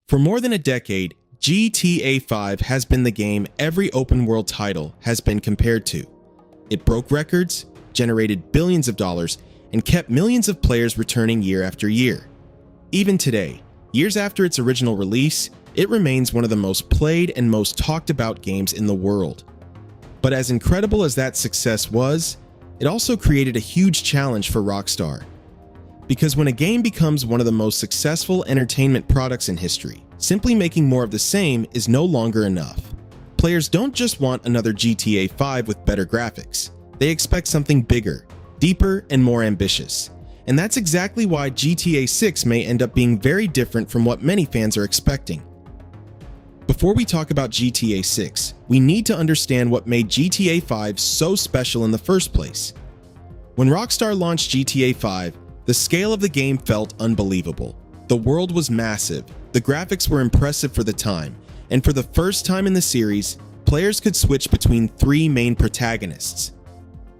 For more than a decade, GTA 5 has been the game every open-world title has been compared to. It broke records, generated billions of dollars, and kept millions of players returning year after year. Even today, years after its original release, it remains one of the most played and most talked about games in the world. But as incredible as that success was, it also created a huge challenge for Rockstar. Because when a game becomes one of the most successful entertainment products in history, simply making more of the same is no longer enough. Players don't just want another GTA 5 with better graphics. They expect something bigger, deeper, and more ambitious. And that's exactly why GTA 6 may end up being very different from what many fans are expecting. Before we talk about GTA 6, we need to understand what made GTA 5 so special in the first place. When Rockstar launched GTA 5, the scale of the game felt unbelievable. The world was massive, the graphics were impressive for the time, and for the first time in the series, players could switch between three main protagonists.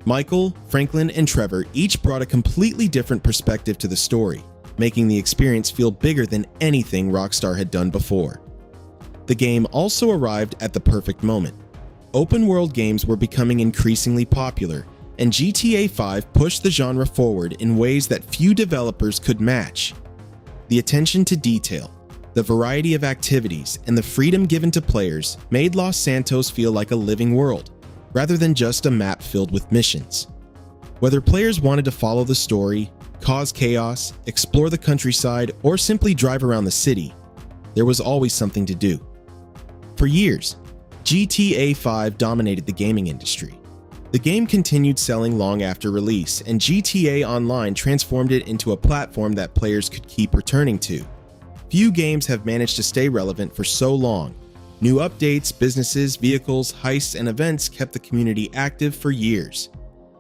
Michael, Franklin, and Trevor each brought a completely different perspective to the story, making the experience feel bigger than anything Rockstar had done before. The game also arrived at the perfect moment. Open-world games were becoming increasingly popular, and GTA 5 pushed the genre forward in ways that few developers could match. The attention to detail, the variety of activities, and the freedom given to players made Los Santos feel like a living world, rather than just a map filled with missions. Whether players wanted to follow the story, cause chaos, explore the countryside, or simply drive around the city, there was always something to do. For years, GTA 5 dominated the gaming industry. The game continued selling long after release, and GTA Online transformed it into a platform that players could keep returning to. Few games have managed to stay relevant for so long. New updates, businesses, vehicles, heists, and events kept the community active for years.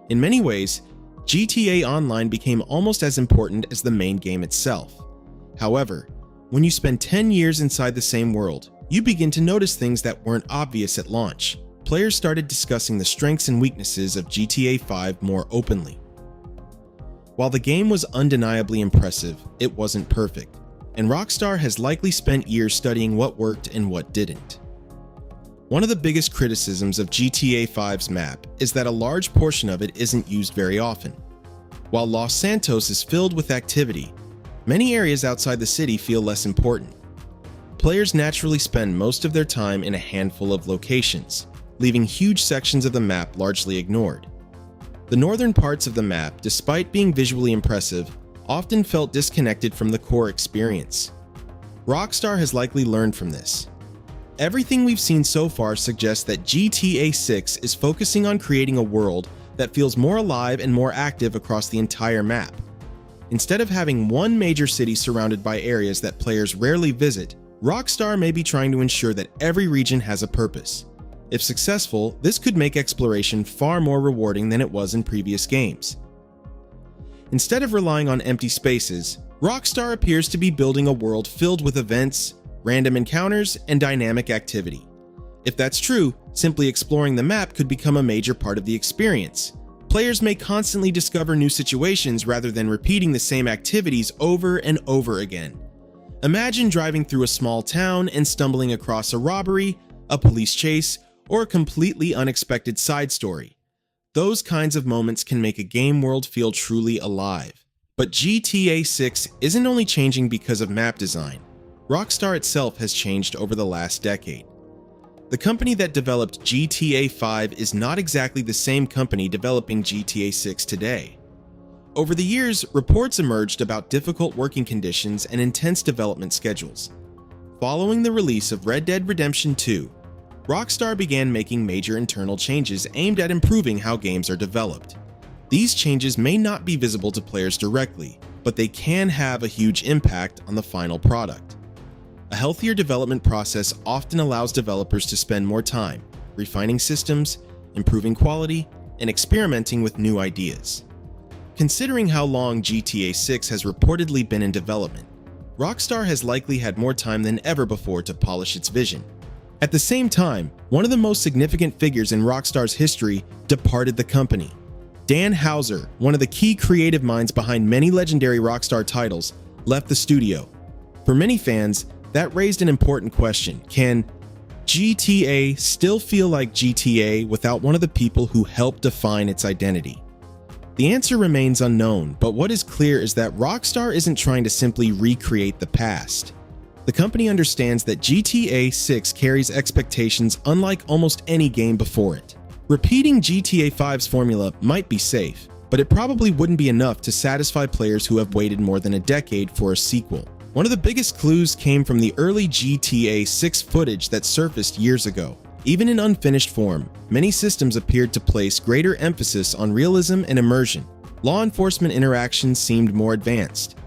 In many ways, GTA Online became almost as important as the main game itself. However, when you spend 10 years inside the same world, you begin to notice things that weren't obvious at launch. Players started discussing the strengths and weaknesses of GTA 5 more openly. While the game was undeniably impressive, it wasn't perfect, and Rockstar has likely spent years studying what worked and what didn't. One of the biggest criticisms of GTA 5's map is that a large portion of it isn't used very often. While Los Santos is filled with activity, many areas outside the city feel less important. Players naturally spend most of their time in a handful of locations, leaving huge sections of the map largely ignored. The northern parts of the map, despite being visually impressive, often felt disconnected from the core experience. Rockstar has likely learned from this. Everything we've seen so far suggests that GTA 6 is focusing on creating a world that feels more alive and more active across the entire map. Instead of having one major city surrounded by areas that players rarely visit, Rockstar may be trying to ensure that every region has a purpose. If successful, this could make exploration far more rewarding than it was in previous games. Instead of relying on empty spaces, Rockstar appears to be building a world filled with events, random encounters, and dynamic activity. If that's true, simply exploring the map could become a major part of the experience. Players may constantly discover new situations rather than repeating the same activities over and over again. Imagine driving through a small town and stumbling across a robbery, a police chase, or a completely unexpected side story. Those kinds of moments can make a game world feel truly alive. But GTA 6 isn't only changing because of map design. Rockstar itself has changed over the last decade. The company that developed GTA 5 is not exactly the same company developing GTA 6 today. Over the years, reports emerged about difficult working conditions and intense development schedules. Following the release of Red Dead Redemption 2, Rockstar began making major internal changes aimed at improving how games are developed. These changes may not be visible to players directly, but they can have a huge impact on the final product. A healthier development process often allows developers to spend more time refining systems, improving quality, and experimenting with new ideas. Considering how long GTA 6 has reportedly been in development, Rockstar has likely had more time than ever before to polish its vision. At the same time, one of the most significant figures in Rockstar's history departed the company. Dan Houser, one of the key creative minds behind many legendary Rockstar titles, left the studio. For many fans, That raised an important question. Can GTA still feel like GTA without one of the people who helped define its identity? The answer remains unknown, but what is clear is that Rockstar isn't trying to simply recreate the past. The company understands that GTA 6 carries expectations unlike almost any game before it. Repeating GTA 5's formula might be safe, but it probably wouldn't be enough to satisfy players who have waited more than a decade for a sequel. One of the biggest clues came from the early GTA 6 footage that surfaced years ago. Even in unfinished form, many systems appeared to place greater emphasis on realism and immersion. Law enforcement interactions seemed more advanced.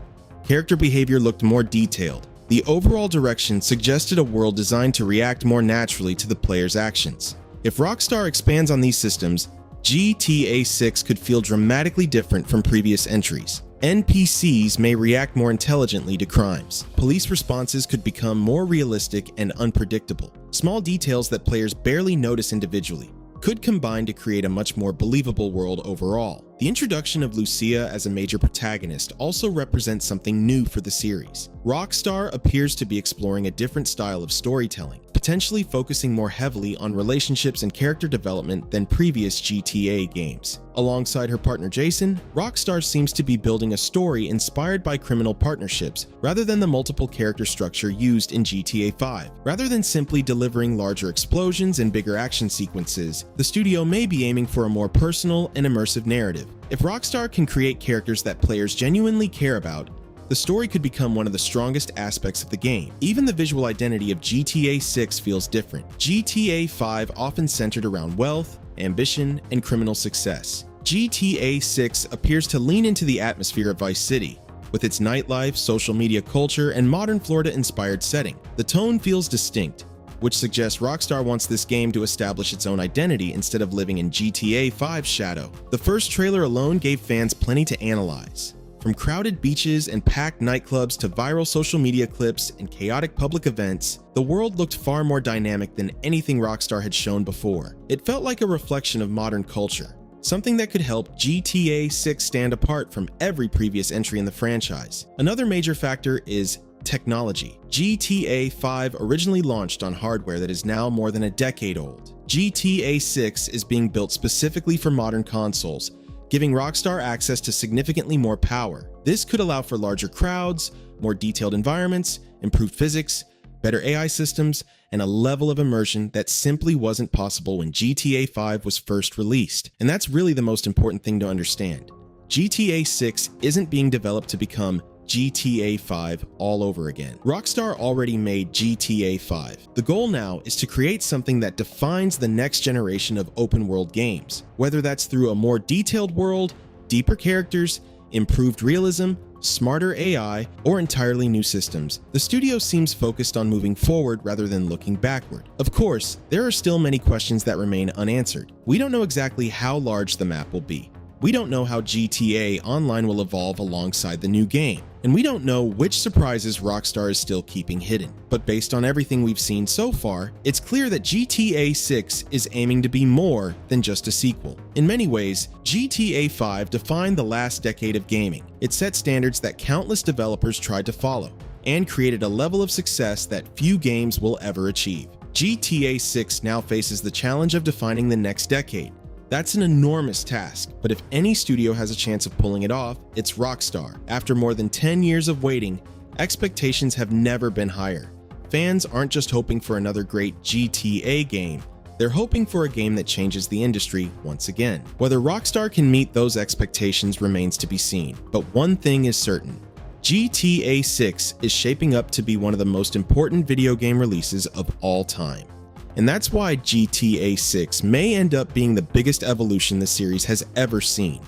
Character behavior looked more detailed. The overall direction suggested a world designed to react more naturally to the player's actions. If Rockstar expands on these systems, GTA 6 could feel dramatically different from previous entries. NPCs may react more intelligently to crimes. Police responses could become more realistic and unpredictable. Small details that players barely notice individually could combine to create a much more believable world overall. The introduction of Lucia as a major protagonist also represents something new for the series. Rockstar appears to be exploring a different style of storytelling, potentially focusing more heavily on relationships and character development than previous GTA games. Alongside her partner Jason, Rockstar seems to be building a story inspired by criminal partnerships rather than the multiple character structure used in GTA 5. Rather than simply delivering larger explosions and bigger action sequences, the studio may be aiming for a more personal and immersive narrative. If Rockstar can create characters that players genuinely care about, the story could become one of the strongest aspects of the game. Even the visual identity of GTA 6 feels different. GTA 5 often centered around wealth, ambition, and criminal success. GTA 6 appears to lean into the atmosphere of Vice City, with its nightlife, social media culture, and modern Florida-inspired setting. The tone feels distinct, which suggests Rockstar wants this game to establish its own identity instead of living in GTA 5's shadow. The first trailer alone gave fans plenty to analyze. From crowded beaches and packed nightclubs to viral social media clips and chaotic public events, the world looked far more dynamic than anything Rockstar had shown before. It felt like a reflection of modern culture, something that could help GTA 6 stand apart from every previous entry in the franchise. Another major factor is technology. GTA 5 originally launched on hardware that is now more than a decade old. GTA 6 is being built specifically for modern consoles, giving Rockstar access to significantly more power. This could allow for larger crowds, more detailed environments, improved physics, better AI systems, and a level of immersion that simply wasn't possible when GTA 5 was first released. And that's really the most important thing to understand. GTA 6 isn't being developed to become GTA 5 all over again. Rockstar already made GTA 5. The goal now is to create something that defines the next generation of open world games, whether that's through a more detailed world, deeper characters, improved realism, smarter AI, or entirely new systems. The studio seems focused on moving forward rather than looking backward. Of course, there are still many questions that remain unanswered. We don't know exactly how large the map will be. We don't know how GTA Online will evolve alongside the new game, and we don't know which surprises Rockstar is still keeping hidden. But based on everything we've seen so far, it's clear that GTA 6 is aiming to be more than just a sequel. In many ways, GTA 5 defined the last decade of gaming. It set standards that countless developers tried to follow, and created a level of success that few games will ever achieve. GTA 6 now faces the challenge of defining the next decade. That's an enormous task, but if any studio has a chance of pulling it off, it's Rockstar. After more than 10 years of waiting, expectations have never been higher. Fans aren't just hoping for another great GTA game, they're hoping for a game that changes the industry once again. Whether Rockstar can meet those expectations remains to be seen, but one thing is certain. GTA 6 is shaping up to be one of the most important video game releases of all time. And that's why GTA 6 may end up being the biggest evolution the series has ever seen.